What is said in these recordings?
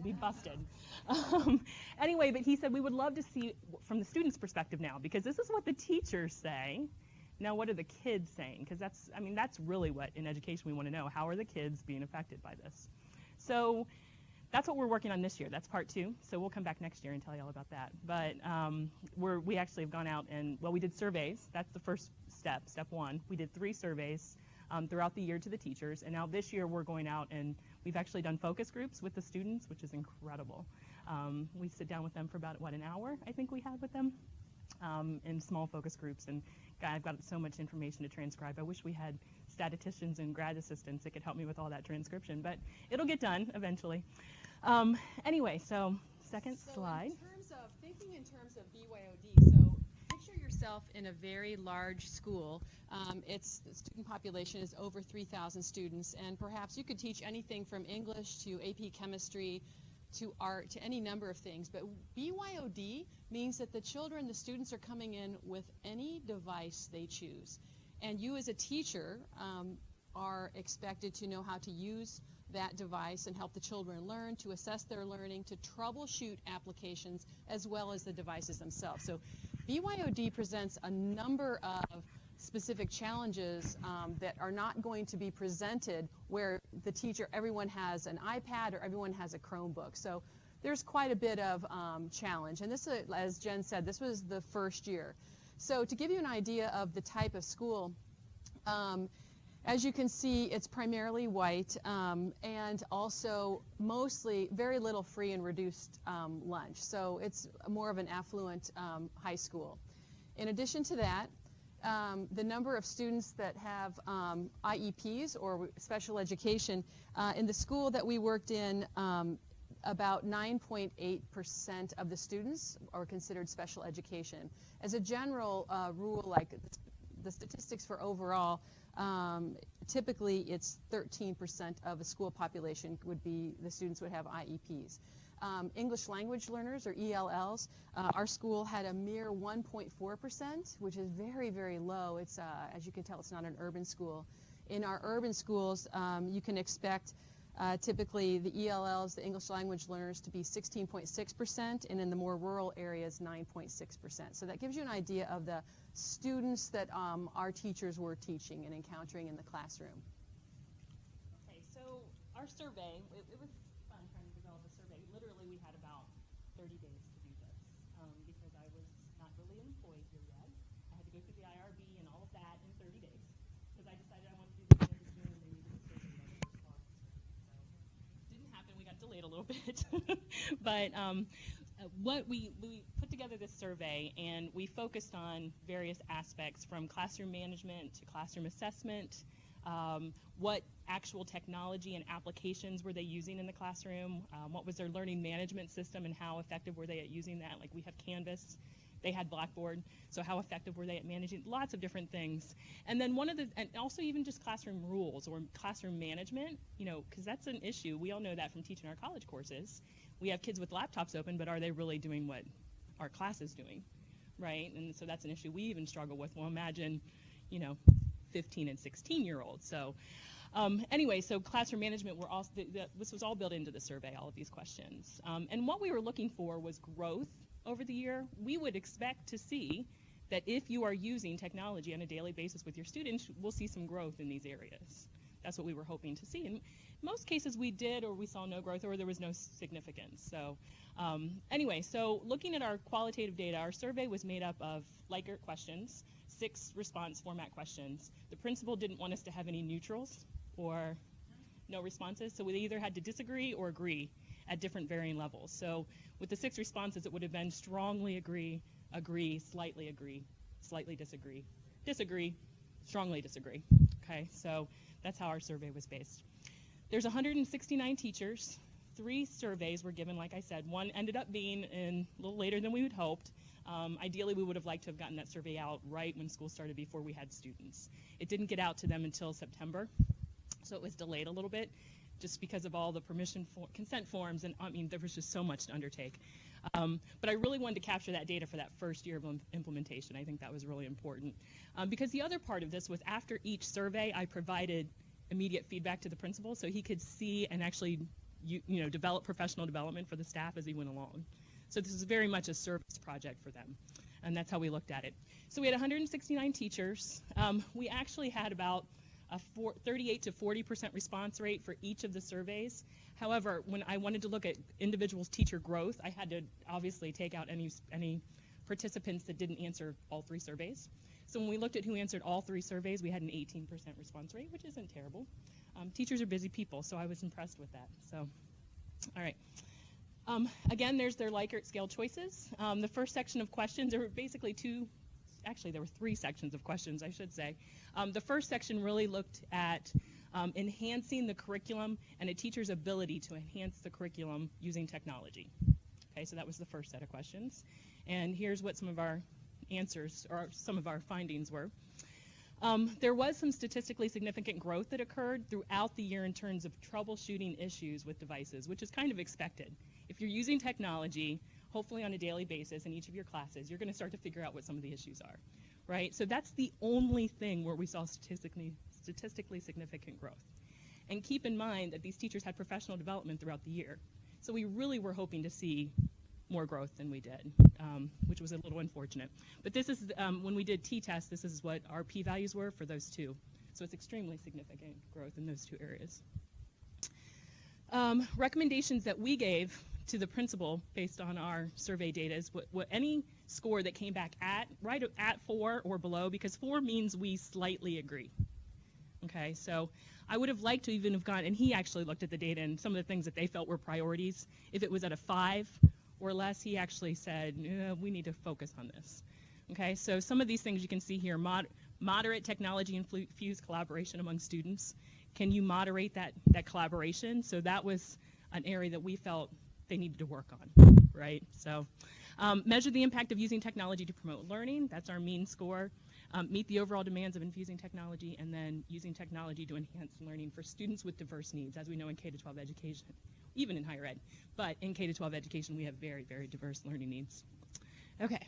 We busted. Anyway, but he said we would love to see from the students' perspective now, because this is what the teachers say. Now, what are the kids saying? Because that's really what in education we want to know. How are the kids being affected by this? So that's what we're working on this year. That's part 2. So we'll come back next year and tell you all about that. But we actually have gone out and, well, we did surveys. That's the first step, step 1. We did 3 surveys throughout the year to the teachers. And now this year we're going out and we've actually done focus groups with the students, which is incredible. We sit down with them for about, an hour, I think we had with them, in small focus groups. And God, I've got so much information to transcribe. I wish we had statisticians and grad assistants that could help me with all that transcription, but it'll get done eventually. Anyway, so second slide. Thinking in terms of BYOD, so picture yourself in a very large school. The student population is over 3,000 students, and perhaps you could teach anything from English to AP chemistry to art to any number of things. But BYOD means that the students are coming in with any device they choose. And you as a teacher are expected to know how to use that device and help the children learn, to assess their learning, to troubleshoot applications, as well as the devices themselves. So BYOD presents a number of specific challenges that are not going to be presented where everyone has an iPad or everyone has a Chromebook. So there's quite a bit of challenge. And this, as Jen said, this was the first year. So to give you an idea of the type of school, as you can see, it's primarily white and also mostly very little free and reduced lunch. So it's more of an affluent high school. In addition to that, the number of students that have IEPs or special education in the school that we worked in, about 9.8% of the students are considered special education. As a general rule, like the statistics for overall, typically it's 13% of a school population the students would have IEPs. English language learners, or ELLs, our school had a mere 1.4%, which is very, very low. It's, as you can tell, it's not an urban school. In our urban schools, you can expect typically the ELLs, the English language learners, to be 16.6%, and in the more rural areas, 9.6%. So that gives you an idea of the students that our teachers were teaching and encountering in the classroom. Okay, so our survey, it was fun trying to develop a survey. Literally, we had about 30 days to do this because I was not really employed here yet. I had to go through the IRB and all of that in 30 days because I decided I wanted to do this in June and they needed a survey by the first month. So didn't happen. We got delayed a little bit. But what we put together this survey, and we focused on various aspects from classroom management to classroom assessment. What actual technology and applications were they using in the classroom? What was their learning management system and how effective were they at using that? Like we have Canvas, they had Blackboard, so how effective were they at managing? Lots of different things. And then and also even just classroom rules or classroom management, because that's an issue. We all know that from teaching our college courses. We have kids with laptops open, but are they really doing what our class is doing, right? And so that's an issue we even struggle with. Well, imagine, 15 and 16-year-olds. So anyway, so classroom management, this was all built into the survey, all of these questions. And what we were looking for was growth over the year. We would expect to see that if you are using technology on a daily basis with your students, we'll see some growth in these areas. That's what we were hoping to see. In most cases we did, or we saw no growth, or there was no significance. So anyway, so looking at our qualitative data, our survey was made up of Likert questions, 6 response format questions. The principal didn't want us to have any neutrals or no responses, so we either had to disagree or agree at different varying levels. So with the 6 responses, it would have been strongly agree, agree, slightly disagree, disagree, strongly disagree. Okay, so that's how our survey was based. There's 169 teachers. 3 surveys were given, like I said. One ended up being in a little later than we had hoped. Ideally, we would have liked to have gotten that survey out right when school started before we had students. It didn't get out to them until September, so it was delayed a little bit just because of all the consent forms, and there was just so much to undertake. But I really wanted to capture that data for that first year of implementation. I think that was really important. Because the other part of this was after each survey, I provided immediate feedback to the principal so he could see and actually develop professional development for the staff as he went along. So this is very much a service project for them, and that's how we looked at it. So we had 169 teachers. We actually had about a 38 to 40% response rate for each of the surveys. However, when I wanted to look at individuals' teacher growth, I had to obviously take out any participants that didn't answer all 3 surveys. So when we looked at who answered all 3 surveys, we had an 18% response rate, which isn't terrible. Teachers are busy people, so I was impressed with that. So, all right. Again, there's their Likert scale choices. The first section of questions, there were basically there were 3 sections of questions, I should say. The first section really looked at enhancing the curriculum and a teacher's ability to enhance the curriculum using technology. Okay, so that was the first set of questions. And here's what some of our answers or some of our findings were. There was some statistically significant growth that occurred throughout the year in terms of troubleshooting issues with devices, which is kind of expected. If you're using technology, hopefully on a daily basis in each of your classes, you're going to start to figure out what some of the issues are, right? So that's the only thing where we saw statistically significant growth. And keep in mind that these teachers had professional development throughout the year. So we really were hoping to see more growth than we did, which was a little unfortunate. But this is, when we did t-tests, this is what our p-values were for those 2. So it's extremely significant growth in those 2 areas. Recommendations that we gave to the principal based on our survey data is what any score that came back right at 4 or below, because 4 means we slightly agree. Okay, so I would have liked to even have gone, and he actually looked at the data and some of the things that they felt were priorities. If it was at a 5 or less, he actually said, we need to focus on this. Okay, so some of these things you can see here, moderate technology-infused collaboration among students. Can you moderate that collaboration? So that was an area that we felt they needed to work on, right? So measure the impact of using technology to promote learning. That's our mean score. Meet the overall demands of infusing technology, and then using technology to enhance learning for students with diverse needs, as we know in K-12 education, even in higher ed. But in K-12 education, we have very, very diverse learning needs. Okay,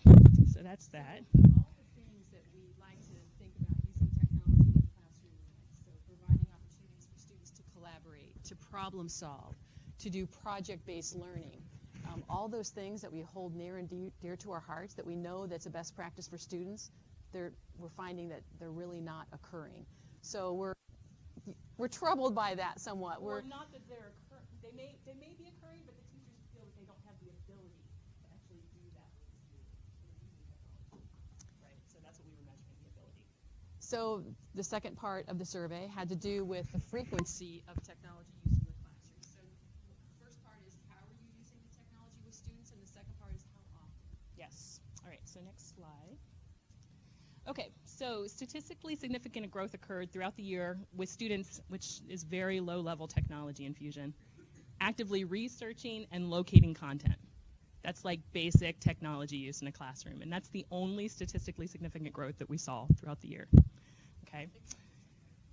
so that's that. All the things that we like to think about using technology in the classroom, so providing opportunities for students to collaborate, to problem solve, to do project-based learning. All those things that we hold near and dear to our hearts, that we know that's a best practice for students, we're finding that they're really not occurring. So we're troubled by that somewhat. Or not that they're occurring. They may be occurring, but the teachers feel that they don't have the ability to actually do that with the students using technology. Right. So that's what we were measuring, the ability. So the second part of the survey had to do with the frequency of technology use in the classroom. So the first part is how are you using the technology with students, and the second part is how often. Yes. All right, so next slide. Okay, so statistically significant growth occurred throughout the year with students, which is very low-level technology infusion, actively researching and locating content. That's like basic technology use in a classroom, and that's the only statistically significant growth that we saw throughout the year. Okay.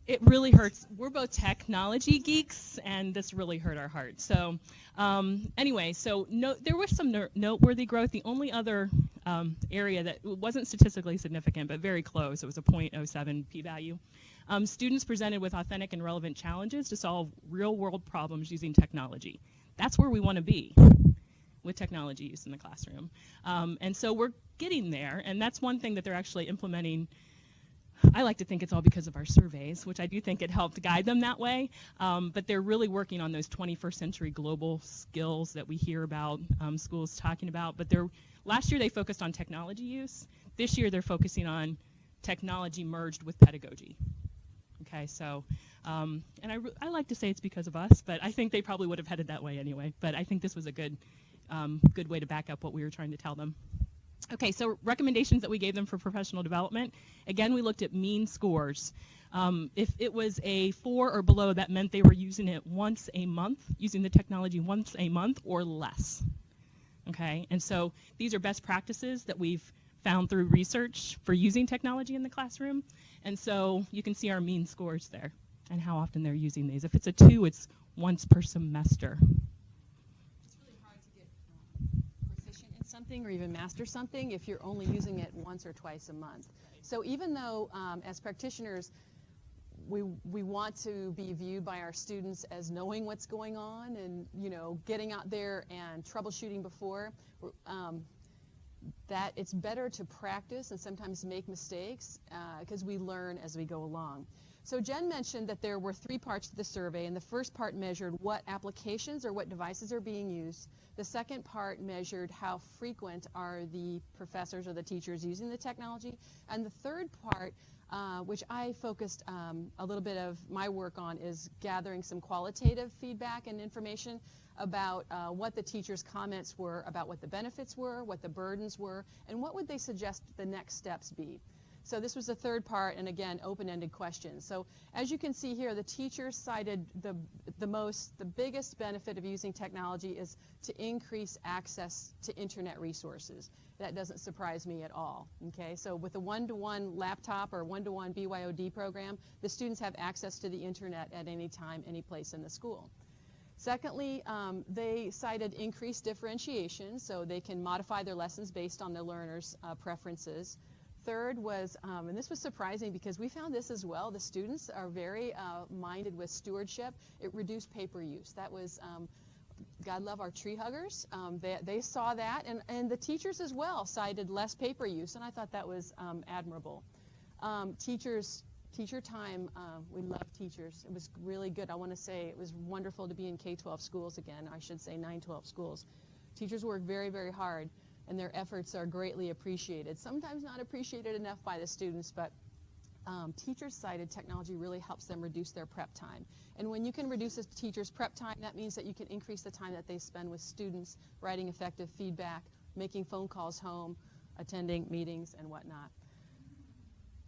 It really hurts. We're both technology geeks, and this really hurt our hearts. So anyway, so there was some noteworthy growth. The only other area that wasn't statistically significant, but very close, it was a 0.07 p-value. Students presented with authentic and relevant challenges to solve real-world problems using technology. That's where we want to be with technology use in the classroom. And so we're getting there, and that's one thing that they're actually implementing. I like to think it's all because of our surveys, which I do think it helped guide them that way, but they're really working on those 21st century global skills that we hear about schools talking about. But last year they focused on technology use. This year they're focusing on technology merged with pedagogy. Okay, so, and I like to say it's because of us, but I think they probably would have headed that way anyway. But I think this was a good way to back up what we were trying to tell them. Okay, so recommendations that we gave them for professional development. Again, we looked at mean scores. If it was a 4 or below, that meant they were using it once a month, using the technology once a month or less. Okay, and so these are best practices that we've found through research for using technology in the classroom. And so you can see our mean scores there and how often they're using these. If it's a 2, it's once per semester. Something or even master something if you're only using it once or twice a month. So even though as practitioners we want to be viewed by our students as knowing what's going on and, you know, getting out there and troubleshooting before. That it's better to practice and sometimes make mistakes because we learn as we go along. So Jen mentioned that there were 3 parts to the survey, and the first part measured what applications or what devices are being used. The second part measured how frequent are the professors or the teachers using the technology. And the third part, which I focused a little bit of my work on, is gathering some qualitative feedback and information about what the teachers' comments were, about what the benefits were, what the burdens were, and what would they suggest the next steps be. So this was the third part, and again, open-ended questions. So as you can see here, the teachers cited the biggest benefit of using technology is to increase access to internet resources. That doesn't surprise me at all, okay? So with a one-to-one laptop or one-to-one BYOD program, the students have access to the internet at any time, any place in the school. Secondly, they cited increased differentiation, so they can modify their lessons based on the learners' preferences. Third was, and this was surprising because we found this as well, the students are very minded with stewardship. It reduced paper use. That was, God love our tree huggers. They saw that, and the teachers as well cited less paper use, and I thought that was admirable. Teacher time, we love teachers. It was really good. I want to say it was wonderful to be in K-12 schools again. I should say 9-12 schools. Teachers work very, very hard, and their efforts are greatly appreciated. Sometimes not appreciated enough by the students, but teachers cited technology really helps them reduce their prep time. And when you can reduce a teacher's prep time, that means that you can increase the time that they spend with students, writing effective feedback, making phone calls home, attending meetings, and whatnot.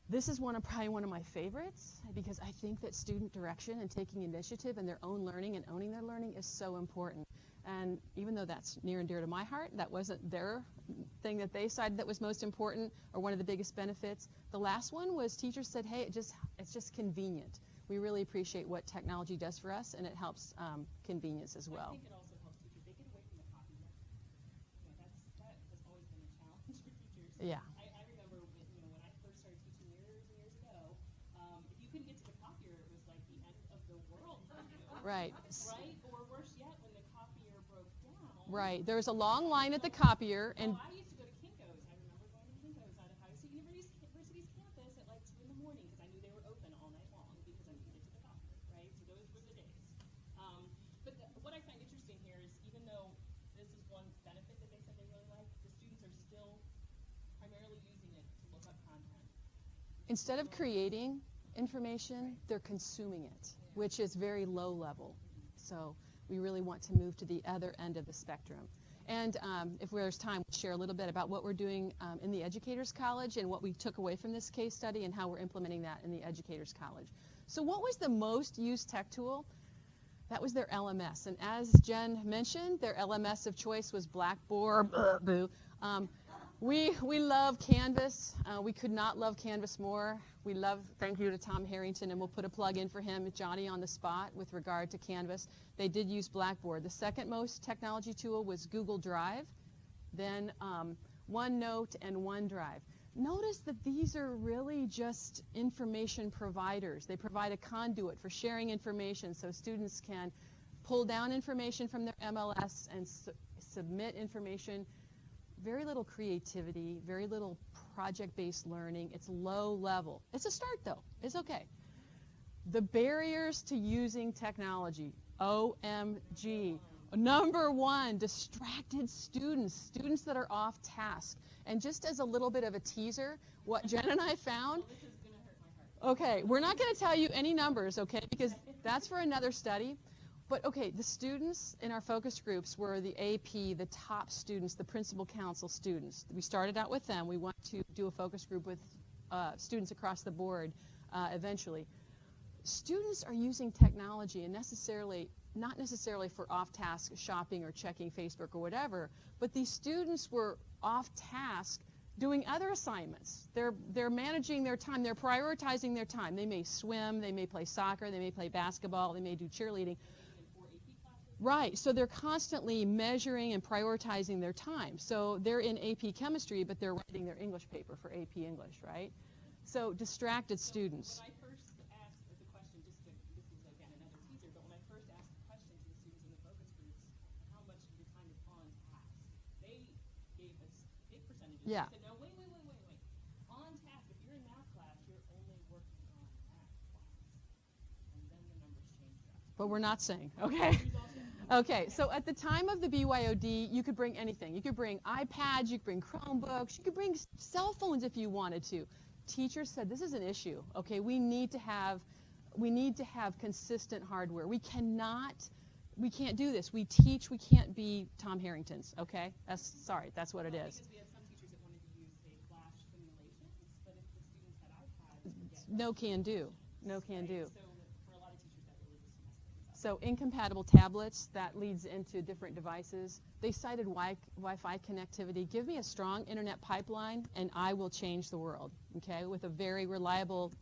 This is probably one of my favorites because I think that student direction and taking initiative in their own learning and owning their learning is so important. And even though that's near and dear to my heart, that wasn't their thing that they cited that was most important or one of the biggest benefits. The last one was teachers said, hey, it's just convenient. We really appreciate what technology does for us, and it helps convenience as well. I think it also helps teachers. They get away from the copy work. You know, that has always been a challenge for teachers. Yeah. I remember when I first started teaching years and years ago, if you couldn't get to the copier, it was like the end of the world for you. Right. Right? Or worse yet, when the copier broke down. Right. There was a long line at the copier, and I used to go to Kinko's. I remember going to Kinko's out of Ohio State University's campus at like 2 in the morning because I knew they were open all night long because I needed to get to the copier, right? So those were the days. But what I find interesting here is even though this is one benefit that they said they really like, the students are still primarily using it to look up content. instead of creating information, they're consuming it, which is very low level. So we really want to move to the other end of the spectrum. And if there's time, we'll share a little bit about what we're doing in the Educators College and what we took away from this case study and how we're implementing that in the Educators College. So what was the most used tech tool? That was their LMS. And as Jen mentioned, their LMS of choice was Blackboard. Boo. We love Canvas. We could not love Canvas more. We love, thank you to Tom Harrington, and we'll put a plug in for him, Johnny on the spot, with regard to Canvas. They did use Blackboard. The second most technology tool was Google Drive, then OneNote and OneDrive. Notice that these are really just information providers. They provide a conduit for sharing information so students can pull down information from their MLS and submit information. Very little creativity, very little project-based learning. It's low level. It's a start, though. It's okay. The barriers to using technology, OMG. Number one, distracted students, students that are off task. And just as a little bit of a teaser, what Jen and I found, This is going to hurt my heart. okay, we're not going to tell you any numbers, okay, because that's for another study. But okay, the students in our focus groups were the AP, the top students, the principal council students. We started out with them. We want to do a focus group with students across the board eventually. Students are using technology and not necessarily for off-task shopping or checking Facebook or whatever, but these students were off-task doing other assignments. They're managing their time. They're prioritizing their time. They may swim. They may play soccer. They may play basketball. They may do cheerleading. Right, so they're constantly measuring and prioritizing their time. So they're in AP Chemistry, but they're writing their English paper for AP English, right? So distracted students. When I first asked the Yeah. They said, no, wait. On task, if you're in math class, you're only working on math class. And then the numbers change drastically. But we're not saying, okay? Okay, so at the time of the BYOD, you could bring anything. You could bring iPads, you could bring Chromebooks, you could bring cell phones if you wanted to. Teachers said this is an issue. Okay, we need to have consistent hardware. We can't do this. We teach. We can't be Tom Harringtons. Okay, that's what it is. Because we had some teachers that wanted to use, say, flash simulations, but if the students had iPads, No can do. So for a lot of teachers, that really was messed things up. So incompatible tablets, that leads into different devices. They cited Wi-Fi connectivity. Give me a strong internet pipeline, and I will change the world. Okay, with a very reliable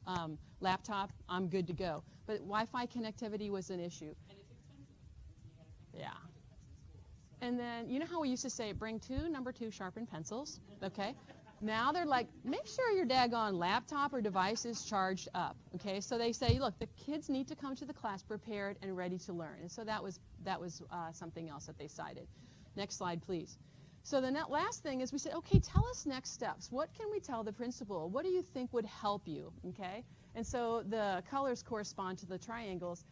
laptop, I'm good to go. But Wi-Fi connectivity was an issue. And it's expensive. And so you Yeah. got to find budget cuts in schools. So. And then, you know how we used to say, bring number two sharpened pencils, okay? Now they're like, make sure your daggone laptop or device is charged up, okay? So they say, look, the kids need to come to the class prepared and ready to learn. And so that was something else that they cited. Next slide, please. So the last thing is we said, okay, tell us next steps. What can we tell the principal? What do you think would help you, okay? And so the colors correspond to the triangles.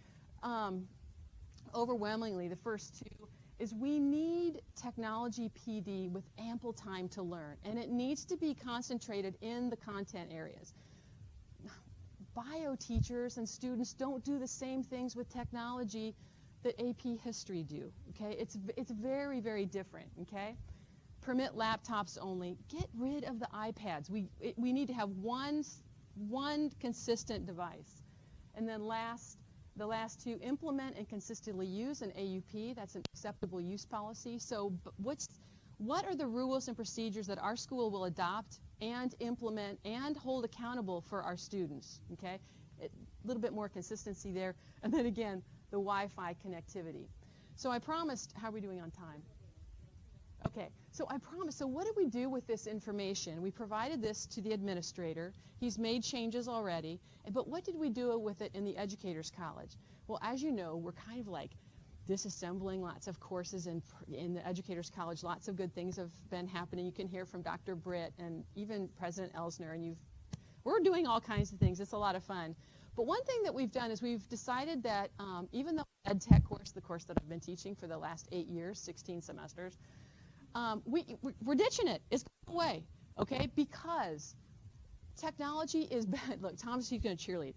Overwhelmingly, the first two is we need technology PD with ample time to learn, and it needs to be concentrated in the content areas. Bio teachers and students don't do the same things with technology that AP History do, okay? It's very, very different, okay? Permit laptops only. Get rid of the iPads. We need to have one consistent device. And then the last two, implement and consistently use an AUP. That's an acceptable use policy. So what are the rules and procedures that our school will adopt and implement and hold accountable for our students, okay? A little bit more consistency there. And then again, the Wi-Fi connectivity. So I promised, how are we doing on time? Okay, so I promised, so what did we do with this information? We provided this to the administrator. He's made changes already, but what did we do with it in the Educators College? Well, as you know, we're kind of like disassembling lots of courses in the Educators College. Lots of good things have been happening. You can hear from Dr. Britt and even President Elsner, and we're doing all kinds of things. It's a lot of fun. But one thing that we've done is we've decided that even though Ed Tech course, the course that I've been teaching for the last 8 years, 16 semesters, we're ditching it. It's going away, okay? Because technology is bad. Look, Tom's going to cheerlead.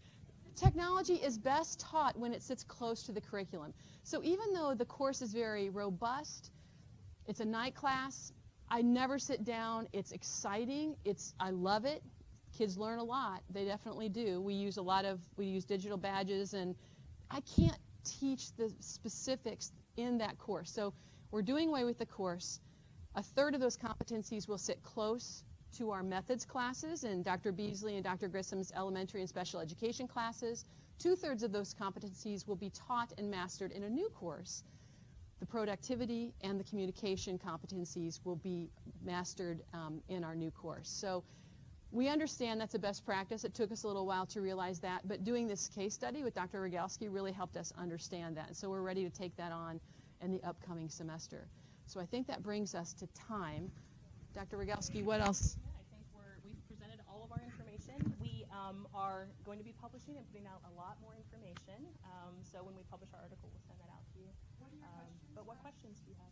Technology is best taught when it sits close to the curriculum. So even though the course is very robust, it's a night class, I never sit down. It's exciting. I love it. Kids learn a lot. They definitely do. We use digital badges, and I can't teach the specifics in that course. So we're doing away with the course. A third of those competencies will sit close to our methods classes in Dr. Beasley and Dr. Grissom's elementary and special education classes. 2/3 of those competencies will be taught and mastered in a new course. The productivity and the communication competencies will be mastered in our new course. So we understand that's a best practice. It took us a little while to realize that, but doing this case study with Dr. Rogalski really helped us understand that. And so we're ready to take that on in the upcoming semester. So I think that brings us to time. Dr. Rogalski, what else? Yeah, I think we've presented all of our information. We are going to be publishing and putting out a lot more information. So when we publish our article, we'll send that out to you. But what questions do you have?